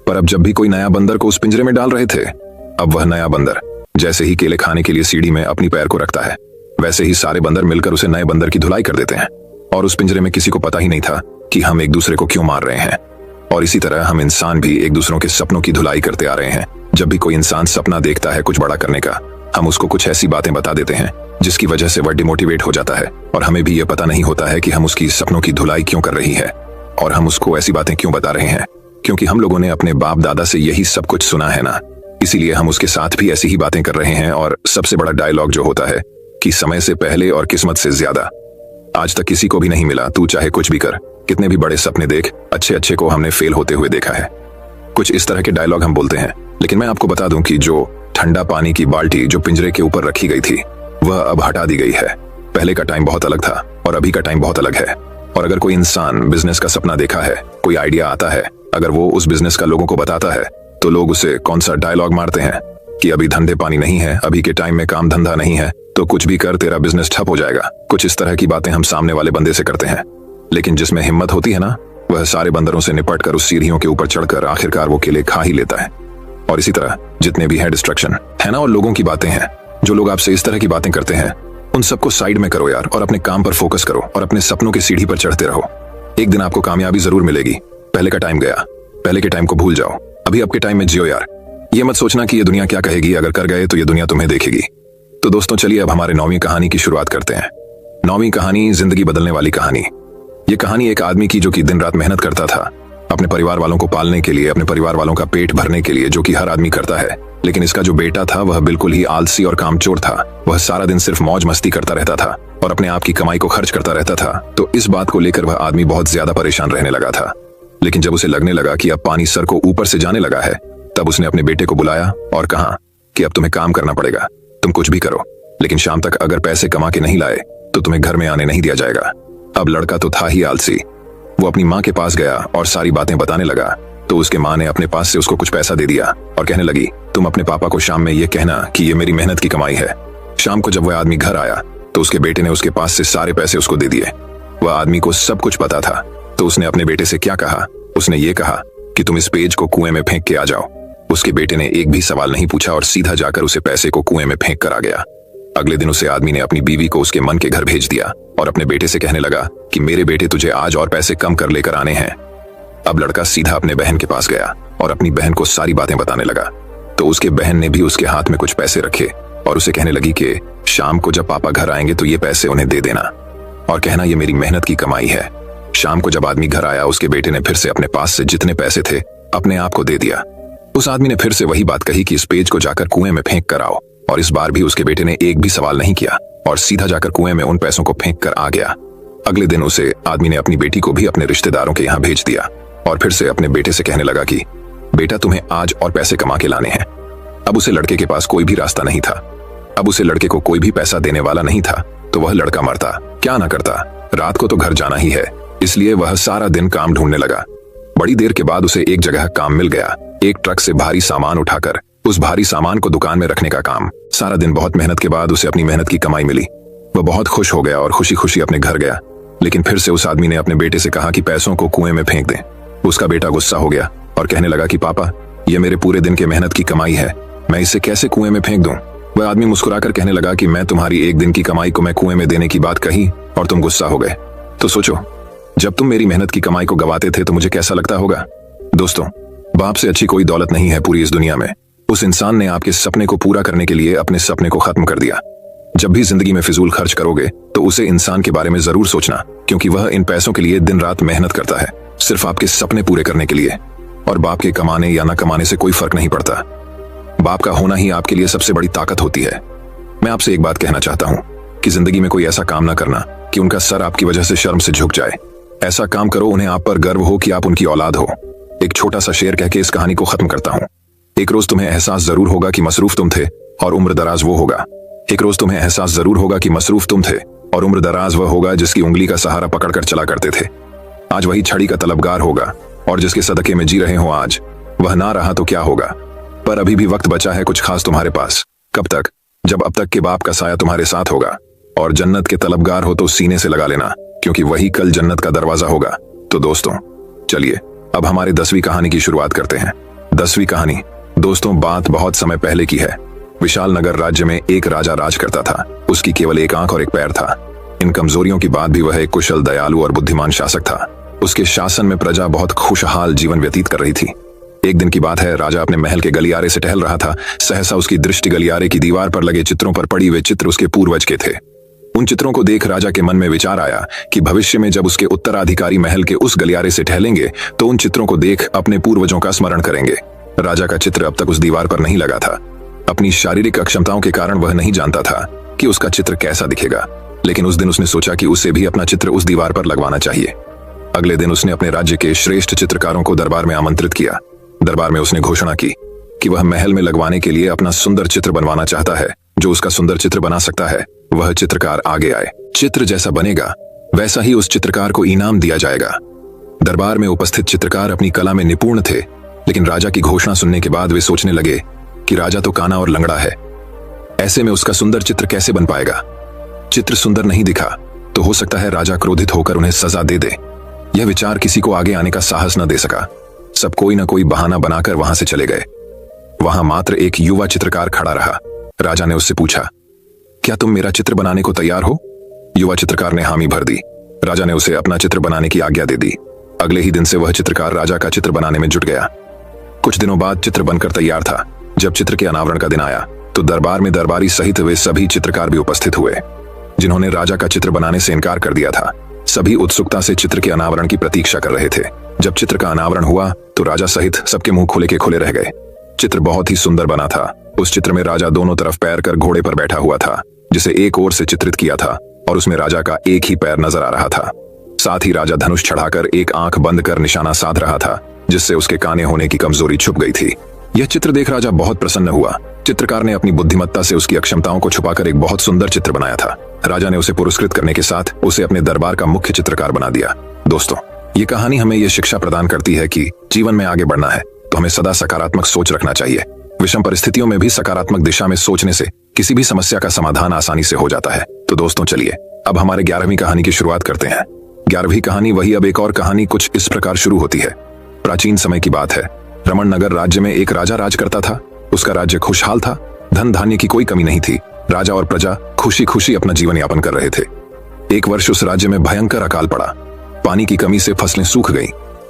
पर अब जब भी कोई नया बंदर को उस पिंजरे में डाल रहे थे, अब वह नया बंदर जैसे ही केले खाने के लिए सीढ़ी में अपनी पैर को रखता है, वैसे ही सारे बंदर मिलकर उसे नए बंदर की धुलाई कर देते हैं। और उस पिंजरे में किसी को पता ही नहीं था कि हम एक दूसरे को क्यों मार रहे हैं। और इसी तरह हम इंसान भी एक दूसरों के सपनों की धुलाई करते आ रहे हैं। जब भी कोई इंसान सपना देखता है कुछ बड़ा करने का, हम उसको कुछ ऐसी बातें बता देते हैं जिसकी वजह से वह डिमोटिवेट हो जाता है और हमें भी यह पता नहीं होता है कि हम उसकी सपनों की धुलाई क्यों कर रही है और हम उसको ऐसी बातें क्यों बता रहे हैं, क्योंकि हम लोगों ने अपने बाप दादा से यही सब कुछ सुना है ना, इसीलिए हम उसके साथ भी ऐसी ही बातें कर रहे हैं। और सबसे बड़ा डायलॉग जो होता है कि समय से पहले और किस्मत से ज्यादा आज तक किसी को भी नहीं मिला, तू चाहे कुछ भी कर, कितने भी बड़े सपने देख, अच्छे अच्छे को हमने फेल होते हुए देखा है। कुछ इस तरह के डायलॉग हम बोलते हैं। लेकिन मैं आपको बता दूं कि जो ठंडा पानी की बाल्टी जो पिंजरे के ऊपर रखी गई थी, वह अब हटा दी गई है। पहले का टाइम बहुत अलग था और अभी का टाइम बहुत अलग है। और अगर कोई इंसान बिजनेस का सपना देखा है, कोई आइडिया आता है, अगर वो उस बिजनेस का लोगों को बताता है, तो लोग उसे कौन सा डायलॉग मारते हैं कि अभी धंधे पानी नहीं है, अभी के टाइम में काम धंधा नहीं है, तो कुछ भी कर, तेरा बिजनेस ठप हो जाएगा। कुछ इस तरह की बातें हम सामने वाले बंदे से करते हैं। लेकिन जिसमें हिम्मत होती है ना, वह सारे बंदरों से निपट कर उस सीढ़ियों के ऊपर चढ़कर आखिरकार वो केले खा ही लेता है। और इसी तरह जितने भी है डिस्ट्रक्शन है ना, और लोगों की बातें हैं, जो लोग आपसे इस तरह की बातें करते हैं, उन सबको साइड में करो यार, और अपने काम पर फोकस करो और अपने सपनों की सीढ़ी पर चढ़ते रहो। एक दिन आपको कामयाबी जरूर मिलेगी। पहले का टाइम गया, पहले के टाइम को भूल जाओ, अभी आपके टाइम में जियो यार। ये मत सोचना कि ये दुनिया क्या कहेगी, अगर कर गए तो ये दुनिया तुम्हें देखेगी। तो दोस्तों चलिए अब हमारे 9वीं कहानी की शुरुआत करते हैं। 9वीं कहानी, जिंदगी बदलने वाली कहानी। ये कहानी एक आदमी की जो कि दिन रात मेहनत करता था अपने परिवार वालों को पालने के लिए, अपने परिवार वालों का पेट भरने के लिए, जो कि हर आदमी करता है। लेकिन इसका जो बेटा था वह बिल्कुल ही आलसी और कामचोर था। वह सारा दिन सिर्फ मौज मस्ती करता रहता था और अपने आप की कमाई को खर्च करता रहता था। तो इस बात को लेकर वह आदमी बहुत ज्यादा परेशान रहने लगा था। लेकिन जब उसे लगने लगा कि अब पानी सर को ऊपर से जाने लगा है, तब उसने अपने बेटे को बुलाया और कहा कि अब तुम्हें काम करना पड़ेगा, तुम कुछ भी करो, लेकिन शाम तक अगर पैसे कमा के नहीं लाए तो तुम्हें घर में आने नहीं दिया जाएगा। अब लड़का तो था ही आलसी। वो अपनी माँ के पास गया और सारी बातें बताने लगा। तो उसके माँ ने अपने पास से उसको कुछ पैसा दे दिया और कहने लगी, तुम अपने पापा को शाम में ये कहना कि ये मेरी मेहनत की कमाई है। शाम को जब वह आदमी घर आया तो उसके बेटे ने उसके पास से सारे पैसे उसको दे दिए। वह आदमी को सब कुछ पता था। तो उसने अपने बेटे से क्या कहा, उसने ये कहा कि तुम इस पेज को कुएं में फेंक के आ जाओ। उसके बेटे ने एक भी सवाल नहीं पूछा और सीधा जाकर उसे पैसे को कुएं में फेंक कर आ गया। अगले दिन उसे आदमी ने अपनी बीवी को उसके मन के घर भेज दिया और अपने बेटे से कहने लगा कि मेरे बेटे तुझे आज और पैसे कम कर लेकर आने हैं। अब लड़का सीधा अपने बहन के पास गया और अपनी बहन को सारी बातें बताने लगा। तो उसके बहन ने भी उसके हाथ में कुछ पैसे रखे और उसे कहने लगी कि शाम को जब पापा घर आएंगे तो ये पैसे उन्हें दे देना और कहना ये मेरी मेहनत की कमाई है। शाम को जब आदमी घर आया, उसके बेटे ने फिर से अपने पास से जितने पैसे थे अपने आप को दे दिया। उस आदमी ने फिर से वही बात कही कि इस पेज को जाकर कुएं में फेंक कर आओ, और इस बार भी उसके बेटे ने एक भी सवाल नहीं किया और सीधा जाकर कुएं में उन पैसों को फेंक कर आ गया। अगले दिन उसे आदमी ने अपनी बेटी को भी अपने रिश्तेदारों के यहाँ भेज दिया और फिर से अपने बेटे से कहने लगा कि बेटा तुम्हें आज और पैसे कमा के लाने हैं। अब उसे लड़के के पास कोई भी रास्ता नहीं था। अब उसे लड़के को कोई भी पैसा देने वाला नहीं था, तो वह लड़का मरता क्या ना करता। रात को तो घर जाना ही है, इसलिए वह सारा दिन काम ढूंढने लगा। बड़ी देर के बाद उसे एक जगह काम मिल गया, एक ट्रक से भारी सामान उठाकर उस भारी सामान को दुकान में रखने का काम। सारा दिन बहुत मेहनत के बाद उसे अपनी मेहनत की कमाई मिली। वह बहुत खुश हो गया और खुशी खुशी अपने घर गया। लेकिन फिर से उस आदमी ने अपने बेटे से कहा कि पैसों को कुएं में फेंक दें। उसका बेटा गुस्सा हो गया और कहने लगा कि पापा, ये मेरे पूरे दिन के मेहनत की कमाई है, मैं इसे कैसे कुएं में फेंक दूं। वह आदमी मुस्कुराकर कहने लगा कि मैं तुम्हारी एक दिन की कमाई को मैं कुएं में देने की बात कही और तुम गुस्सा हो गए। तो सोचो, जब तुम मेरी मेहनत की कमाई को गवाते थे तो मुझे कैसा लगता होगा। दोस्तों, बाप से अच्छी कोई दौलत नहीं है पूरी इस दुनिया में। उस इंसान ने आपके सपने को पूरा करने के लिए अपने सपने को खत्म कर दिया। जब भी जिंदगी में फिजूल खर्च करोगे तो उसे इंसान के बारे में जरूर सोचना, क्योंकि वह इन पैसों के लिए दिन रात मेहनत करता है, सिर्फ आपके सपने पूरे करने के लिए। और बाप के कमाने या न कमाने से कोई फर्क नहीं पड़ता। बाप का होना ही आपके लिए सबसे बड़ी ताकत होती है। मैं आपसे एक बात कहना चाहता हूँ कि जिंदगी में कोई ऐसा काम ना करना कि उनका सर आपकी वजह से शर्म से झुक जाए। ऐसा काम करो उन्हें आप पर गर्व हो कि आप उनकी औलाद हो। एक छोटा सा शेर कह के इस कहानी को खत्म करता हूँ। एक रोज तुम्हें एहसास जरूर होगा कि मसरूफ तुम थे और उम्र दराज वो होगा। एक रोज तुम्हें एहसास जरूर होगा कि मसरूफ तुम थे और उम्र दराज वह होगा जिसकी उंगली का सहारा पकड़कर चला करते थे। आज वही छड़ी का तलबगार होगा और जिसके सदके में जी रहे हो आज, वह ना रहा तो क्या होगा। पर अभी भी वक्त बचा है कुछ खास तुम्हारे पास। कब तक? जब अब तक के बाप का साया तुम्हारे साथ होगा। और जन्नत के तलबगार हो तो सीने से लगा लेना, क्योंकि वही कल जन्नत का दरवाजा होगा। तो दोस्तों, चलिए अब हमारे 10वीं कहानी की शुरुआत करते हैं। 10वीं कहानी दोस्तों, बात बहुत समय पहले की है। विशाल नगर राज्य में एक राजा राज करता था। उसकी केवल एक आंख और एक पैर था। इन कमजोरियों की बाद भी वह एक कुशल, दयालु और बुद्धिमान शासक था। उसके शासन में प्रजा बहुत खुशहाल जीवन व्यतीत कर रही थी। एक दिन की बात है, राजा अपने महल के गलियारे से टहल रहा था। सहसा उसकी दृष्टि गलियारे की दीवार पर लगे चित्रों पर पड़ी। वे चित्र उसके पूर्वज के थे। उन चित्रों को देख राजा के मन में विचार आया कि भविष्य में जब उसके उत्तराधिकारी महल के उस गलियारे से टहलेंगे तो उन चित्रों को देख अपने पूर्वजों का स्मरण करेंगे। राजा का चित्र अब तक उस दीवार पर नहीं लगा था। अपनी शारीरिक अक्षमताओं के कारण वह नहीं जानता था कि उसका चित्र कैसा दिखेगा, लेकिन उस दिन उसने सोचा कि उसे भी अपना चित्र उस दीवार पर लगवाना चाहिए। अगले दिन उसने अपने राज्य के श्रेष्ठ चित्रकारों को दरबार में आमंत्रित किया। दरबार में उसने घोषणा की कि वह महल में लगवाने के लिए अपना सुंदर चित्र बनवाना चाहता है। जो उसका सुंदर चित्र बना सकता है वह चित्रकार आगे आए। चित्र जैसा बनेगा वैसा ही उस चित्रकार को इनाम दिया जाएगा। दरबार में उपस्थित चित्रकार अपनी कला में निपुण थे, लेकिन राजा की घोषणा सुनने के बाद वे सोचने लगे कि राजा तो काना और लंगड़ा है, ऐसे में उसका सुंदर चित्र कैसे बन पाएगा। चित्र सुंदर नहीं दिखा तो हो सकता है राजा क्रोधित होकर उन्हें सजा दे दे। यह विचार किसी को आगे आने का साहस न दे सका। सब कोई न कोई बहाना बनाकर वहां से चले गए। वहां मात्र एक युवा चित्रकार खड़ा रहा। राजा ने उससे पूछा, क्या तुम मेरा चित्र बनाने को तैयार हो? युवा चित्रकार ने हामी भर दी। राजा ने उसे अपना चित्र बनाने की आज्ञा दे दी। अगले ही दिन से वह चित्रकार राजा का चित्र बनाने में जुट गया। कुछ दिनों बाद चित्र बनकर तैयार था। जब चित्र के अनावरण का दिन आया तो दरबार में दरबारी सहित वे सभी चित्रकार भी उपस्थित हुए, जिन्होंने राजा का चित्र बनाने से इनकार कर दिया था। सभी उत्सुकता से चित्र के अनावरण की प्रतीक्षा कर रहे थे। जब चित्र का अनावरण हुआ तो राजा सहित सबके मुंह खुले के खुले रह गए। चित्र बहुत ही सुंदर बना था। उस चित्र में राजा दोनों तरफ पैर कर घोड़े पर बैठा हुआ था, जिसे एक ओर से चित्रित किया था और उसमें राजा का एक ही पैर नजर आ रहा था। साथ ही राजा धनुष चढ़ाकर एक आंख बंद कर निशाना साध रहा था, जिससे उसके काने होने की कमजोरी छुप गई थी। यह चित्र देख राजा बहुत प्रसन्न हुआ। चित्रकार ने अपनी बुद्धिमत्ता से उसकी अक्षमताओं को छुपाकर एक बहुत सुंदर चित्र बनाया था। राजा ने उसे पुरस्कृत करने के साथ उसे अपने दरबार का मुख्य चित्रकार बना दिया। दोस्तों, ये कहानी हमें यह शिक्षा प्रदान करती है कि जीवन में आगे बढ़ना है तो हमें सदा सकारात्मक सोच रखना चाहिए। विषम परिस्थितियों में भी सकारात्मक दिशा में सोचने से किसी भी समस्या का समाधान आसानी से हो जाता है। तो दोस्तों, चलिए अब हमारे 11वीं कहानी की शुरुआत करते हैं। 11वीं कहानी वही अब एक और कहानी कुछ इस प्रकार शुरू होती है। प्राचीन समय की बात है। रमण नगर राज्य में एक राजा राज करता था। उसका राज्य खुशहाल था। धन धान्य की कोई कमी नहीं थी। राजा और प्रजा खुशी खुशी अपना जीवन यापन कर रहे थे। एक वर्ष उस राज्य में भयंकर अकाल पड़ा। पानी की कमी से फसलें सूख गईं।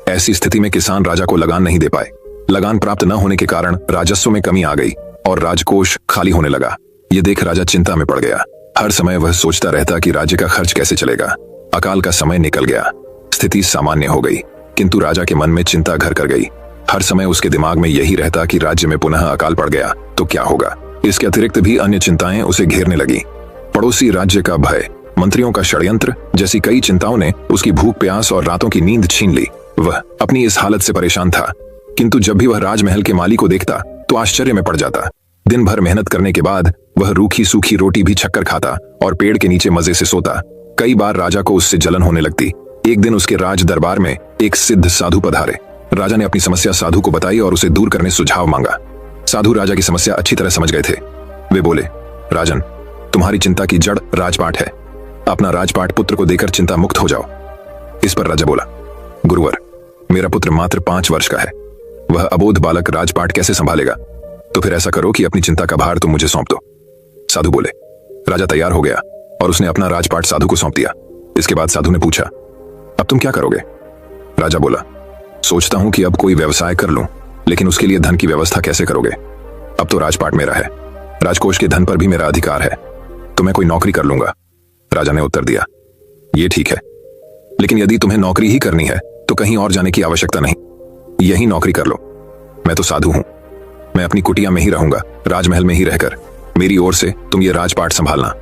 ऐसी स्थिति में किसान राजा को लगान नहीं दे पाए। लगान प्राप्त न होने के कारण राजस्व में कमी आ गई और राजकोष खाली होने लगा। ये देख राजा चिंता में पड़ गया। हर समय वह सोचता रहता कि राज्य का खर्च कैसे चलेगा। अकाल का समय निकल गया। स्थिति सामान्य हो गई, किंतु राजा के मन में चिंता घर कर गई। हर समय उसके दिमाग में यही रहता कि राज्य में पुनः अकाल पड़ गया तो क्या होगा। इसके अतिरिक्त भी अन्य चिंताएं उसे घेरने लगी। पड़ोसी राज्य का भय, मंत्रियों का षड्यंत्र जैसी कई चिंताओं ने उसकी भूख प्यास और रातों की नींद छीन ली। वह अपनी इस हालत से परेशान था, किंतु जब भी वह राजमहल के माली को देखता तो आश्चर्य में पड़ जाता। दिन भर मेहनत करने के बाद वह रूखी सूखी रोटी भी छक्कर खाता और पेड़ के नीचे मजे से सोता। कई बार राजा को उससे जलन होने लगती। एक दिन उसके राज दरबार में एक सिद्ध साधु पधारे। राजा ने अपनी समस्या साधु को बताई और उसे दूर करने सुझाव मांगा। साधु राजा की समस्या अच्छी तरह समझ गए थे। वे बोले, राजन, तुम्हारी चिंता की जड़ राजपाट है। अपना राजपाट पुत्र को देकर चिंता मुक्त हो जाओ। इस पर राजा बोला, गुरुवर, मेरा पुत्र मात्र 5 वर्ष का है। वह अबोध बालक राजपाट कैसे संभालेगा? तो फिर ऐसा करो कि अपनी चिंता का भार तुम मुझे सौंप दो। साधु बोले। राजा तैयार हो गया और उसने अपना राजपाट साधु को सौंप दिया। इसके बाद साधु ने पूछा, अब तुम क्या करोगे? राजा बोला, सोचता हूं कि अब कोई व्यवसाय कर लूं, लेकिन उसके लिए धन की व्यवस्था कैसे करोगे? अब तो राजपाट मेरा है, राजकोष के धन पर भी मेरा अधिकार है, तो मैं कोई नौकरी कर लूंगा। राजा ने उत्तर दिया, ये ठीक है, लेकिन यदि तुम्हें नौकरी ही करनी है तो कहीं और जाने की आवश्यकता नहीं, यही नौकरी कर लो। मैं तो साधु हूं, मैं अपनी कुटिया में ही रहूंगा, राजमहल में ही रहकर। मेरी ओर से तुम ये राजपाट संभालना।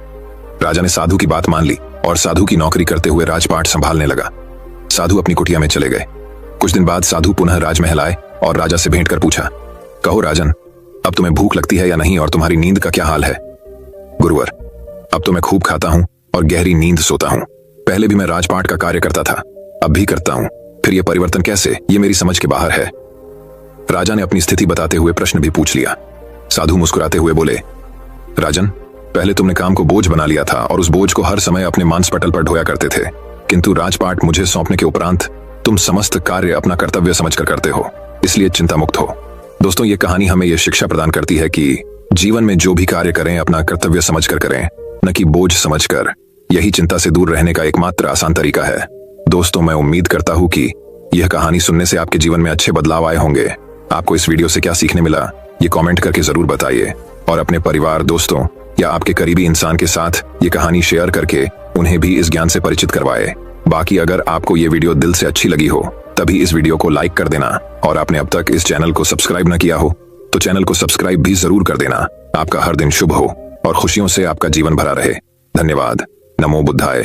राजा ने साधु की बात मान ली और साधु की नौकरी करते हुए राजपाट संभालने लगा। साधु अपनी कुटिया में चले गए। कुछ दिन बाद साधु पुनः राजमहल आए और राजा से भेंट कर पूछा, कहो राजन, अब तुम्हें भूख लगती है या नहीं, और तुम्हारी नींद का क्या हाल है? गुरुवर, अब तो मैं खूब खाता हूं और गहरी नींद सोता हूं। पहले भी मैं राजपाट का कार्य करता था, अब भी करता हूं, फिर यह परिवर्तन कैसे? ये मेरी समझ के बाहर है। राजा ने अपनी स्थिति बताते हुए प्रश्न भी पूछ लिया। साधु मुस्कुराते हुए बोले, राजन, पहले तुमने काम को बोझ बना लिया था और उस बोझ को हर समय अपने मांस पटल पर ढोया करते थे, किंतु राजपाट मुझे सौंपने के उपरांत तुम समस्त कार्य अपना कर्तव्य समझकर करते हो, इसलिए चिंता मुक्त हो। दोस्तों, ये कहानी हमें यह शिक्षा प्रदान करती है कि जीवन में जो भी कार्य करें अपना कर्तव्य समझकर करें, न कि बोझ समझकर। यही चिंता से दूर रहने का एकमात्र आसान तरीका है। दोस्तों, मैं उम्मीद करता हूं कि यह कहानी सुनने से आपके जीवन में अच्छे बदलाव आए होंगे। आपको इस वीडियो से क्या सीखने मिला, ये कमेंट करके जरूर बताइए, और अपने परिवार, दोस्तों या आपके करीबी इंसान के साथ ये कहानी शेयर करके उन्हें भी इस ज्ञान से परिचित करवाए। बाकी अगर आपको ये वीडियो दिल से अच्छी लगी हो तभी इस वीडियो को लाइक कर देना, और आपने अब तक इस चैनल को सब्सक्राइब न किया हो तो चैनल को सब्सक्राइब भी जरूर कर देना। आपका हर दिन शुभ हो और खुशियों से आपका जीवन भरा रहे। धन्यवाद। नमो बुद्धाय।